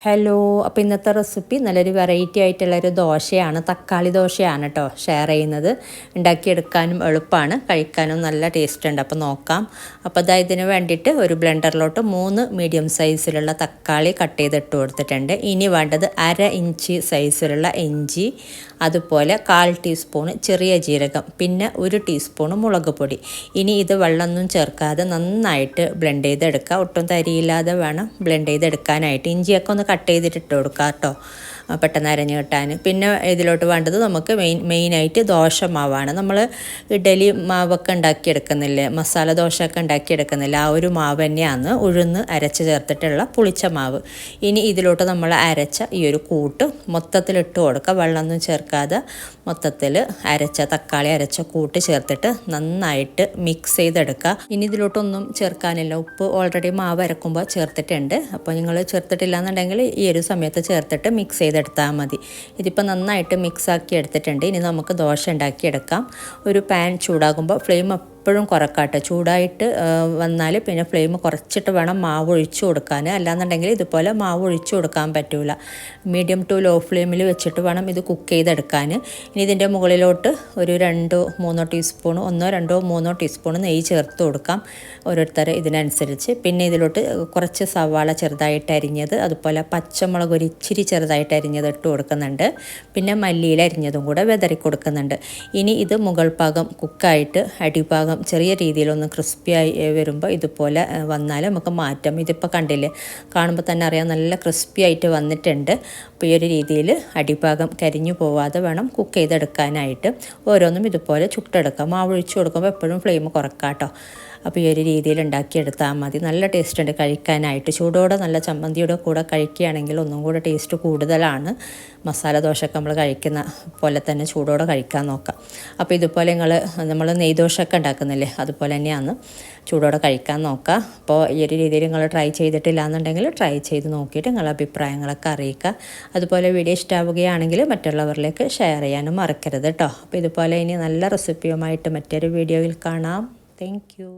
Hello, അപ്പോൾ ഇന്നത്തെ recipe നല്ലൊരു വെറൈറ്റി ആയിട്ടുള്ളൊരു ദോശയാണ്, തക്കാളി ദോശയാണ് കേട്ടോ ഷെയർ ചെയ്യുന്നത്. ഉണ്ടാക്കിയെടുക്കാനും എളുപ്പമാണ്, കഴിക്കാനും നല്ല ടേസ്റ്റ് ഉണ്ട്. അപ്പോൾ നോക്കാം. അപ്പോൾ ഇതിന് വേണ്ടിയിട്ട് ഒരു ബ്ലെൻഡറിലോട്ട് 3 മീഡിയം സൈസിലുള്ള തക്കാളി കട്ട് ചെയ്തിട്ട് കൊടുത്തിട്ടുണ്ട്. ഇനി വേണ്ടത് 1/2 ഇഞ്ച് സൈസിലുള്ള ഇഞ്ചി, അതുപോലെ 1/4 ടീസ്പൂൺ ചെറിയ ജീരകം, പിന്നെ 1 ടീസ്പൂൺ മുളക് പൊടി. ഇനി ഇത് വെള്ളമൊന്നും ചേർക്കാതെ നന്നായിട്ട് ബ്ലെൻഡ് ചെയ്തെടുക്കുക. ഒട്ടും തരിയില്ലാതെ വേണം ബ്ലെൻഡ് ചെയ്തെടുക്കാനായിട്ട്. ഇഞ്ചിയൊക്കെ ഒന്ന് കട്ട് ചെയ്തിട്ട് ഇട്ട് കൊടുക്കുക കേട്ടോ, പെട്ടെന്ന് അരഞ്ഞ് കിട്ടാൻ. പിന്നെ ഇതിലോട്ട് വേണ്ടത് നമുക്ക് മെയിനായിട്ട് ദോശമാവാണ്. നമ്മൾ ഇഡലി മാവൊക്കെ ഉണ്ടാക്കിയെടുക്കുന്നില്ലേ, മസാല ദോശയൊക്കെ ഉണ്ടാക്കിയെടുക്കുന്നില്ല, ആ ഒരു മാവ് തന്നെയാണ് ഉഴുന്ന് അരച്ച് ചേർത്തിട്ടുള്ള പുളിച്ച മാവ്. ഇനി ഇതിലോട്ട് നമ്മൾ അരച്ച ഈ ഒരു കൂട്ട് മൊത്തത്തിലിട്ട് കൊടുക്കുക, വെള്ളമൊന്നും ചേർക്കാതെ മൊത്തത്തിൽ തക്കാളി അരച്ച കൂട്ട് ചേർത്തിട്ട് നന്നായിട്ട് മിക്സ് ചെയ്തെടുക്കുക. ഇനി ഇതിലോട്ടൊന്നും ചേർക്കാനില്ല, ഉപ്പ് ഓൾറെഡി മാവ് അരക്കുമ്പോൾ ചേർത്തിട്ടുണ്ട്. അപ്പോൾ നിങ്ങൾ ചേർത്തിട്ടില്ല എന്നുണ്ടെങ്കിൽ ഈ ഒരു സമയത്ത് ചേർത്തിട്ട് മിക്സ് ചെയ്തെടുത്താൽ മതി. ഇതിപ്പോൾ നന്നായിട്ട് മിക്സാക്കി എടുത്തിട്ടുണ്ട്. ഇനി നമുക്ക് ദോശ ഉണ്ടാക്കിയെടുക്കാം. ഒരു പാൻ ചൂടാകുമ്പോൾ ഫ്ലെയിം എപ്പോഴും കുറക്കാട്ടെ. ചൂടായിട്ട് വന്നാൽ പിന്നെ ഫ്ലെയിം കുറച്ചിട്ട് വേണം മാവ് ഒഴിച്ചു കൊടുക്കാൻ, അല്ലാന്നുണ്ടെങ്കിൽ ഇതുപോലെ മാവ് ഒഴിച്ചു കൊടുക്കാൻ പറ്റില്ല. മീഡിയം ടു ലോ ഫ്ലെയിമിൽ വെച്ചിട്ട് വേണം ഇത് കുക്ക് ചെയ്തെടുക്കാൻ. ഇനി ഇതിൻ്റെ മുകളിലോട്ട് ഒരു 2-3 ടീസ്പൂൺ 1-2-3 ടീസ്പൂൺ നെയ്യ് ചേർത്ത് കൊടുക്കാം, ഓരോരുത്തർ ഇതിനനുസരിച്ച്. പിന്നെ ഇതിലോട്ട് കുറച്ച് സവാള ചെറുതായിട്ട് അരിഞ്ഞത്, അതുപോലെ പച്ചമുളക് ഒരു ഇച്ചിരി ചെറുതായിട്ട് അരിഞ്ഞത് ഇട്ട് കൊടുക്കുന്നുണ്ട്. പിന്നെ മല്ലിയില അരിഞ്ഞതും കൂടെ വിതറി കൊടുക്കുന്നുണ്ട്. ഇനി ഇത് മുകൾ ഭാഗം കുക്കായിട്ട് അടിഭാഗം ചെറിയ രീതിയിലൊന്ന് ക്രിസ്പിയായി വരുമ്പോൾ ഇതുപോലെ വന്നാൽ നമുക്ക് മാറ്റാം. ഇതിപ്പോൾ കണ്ടില്ലേ, കാണുമ്പോൾ തന്നെ അറിയാം നല്ല ക്രിസ്പി ആയിട്ട് വന്നിട്ടുണ്ട്. അപ്പോൾ ഈ ഒരു രീതിയിൽ അടിഭാഗം കരിഞ്ഞു പോവാതെ വേണം കുക്ക് ചെയ്തെടുക്കാനായിട്ട്. ഓരോന്നും ഇതുപോലെ ചുട്ടെടുക്കാം. മാവ് ഒഴിച്ചു കൊടുക്കുമ്പോൾ എപ്പോഴും ഫ്ലെയിം കുറക്കാം കേട്ടോ. അപ്പോൾ ഈ ഒരു രീതിയിൽ ഉണ്ടാക്കിയെടുത്താൽ മതി. നല്ല ടേസ്റ്റ് ഉണ്ട് കഴിക്കാനായിട്ട്. ചൂടോടെ നല്ല ചമ്മന്തിയുടെ കൂടെ കഴിക്കുകയാണെങ്കിൽ ഒന്നും കൂടെ ടേസ്റ്റ് കൂടുതലാണ്. മസാല ദോശയൊക്കെ നമ്മൾ കഴിക്കുന്ന പോലെ തന്നെ ചൂടോടെ കഴിക്കാൻ നോക്കാം. അപ്പോൾ ഇതുപോലെ നമ്മൾ നെയ്ദോശയൊക്കെ ഉണ്ടാക്കുന്നില്ലേ, അതുപോലെ തന്നെയാണ് ചൂടോടെ കഴിക്കാൻ നോക്കുക. അപ്പോൾ ഈ ഒരു രീതിയിൽ നിങ്ങൾ ട്രൈ ചെയ്തിട്ടില്ല എന്നുണ്ടെങ്കിൽ ട്രൈ ചെയ്ത് നോക്കിയിട്ട് നിങ്ങളുടെ അഭിപ്രായങ്ങളൊക്കെ അറിയിക്കുക. അതുപോലെ വീഡിയോ ഇഷ്ടമാവുകയാണെങ്കിൽ മറ്റുള്ളവരിലേക്ക് ഷെയർ ചെയ്യാനും മറക്കരുത് കേട്ടോ. അപ്പോൾ ഇതുപോലെ ഇനി നല്ല റെസിപ്പിയുമായിട്ട് മറ്റൊരു വീഡിയോയിൽ കാണാം. Thank you.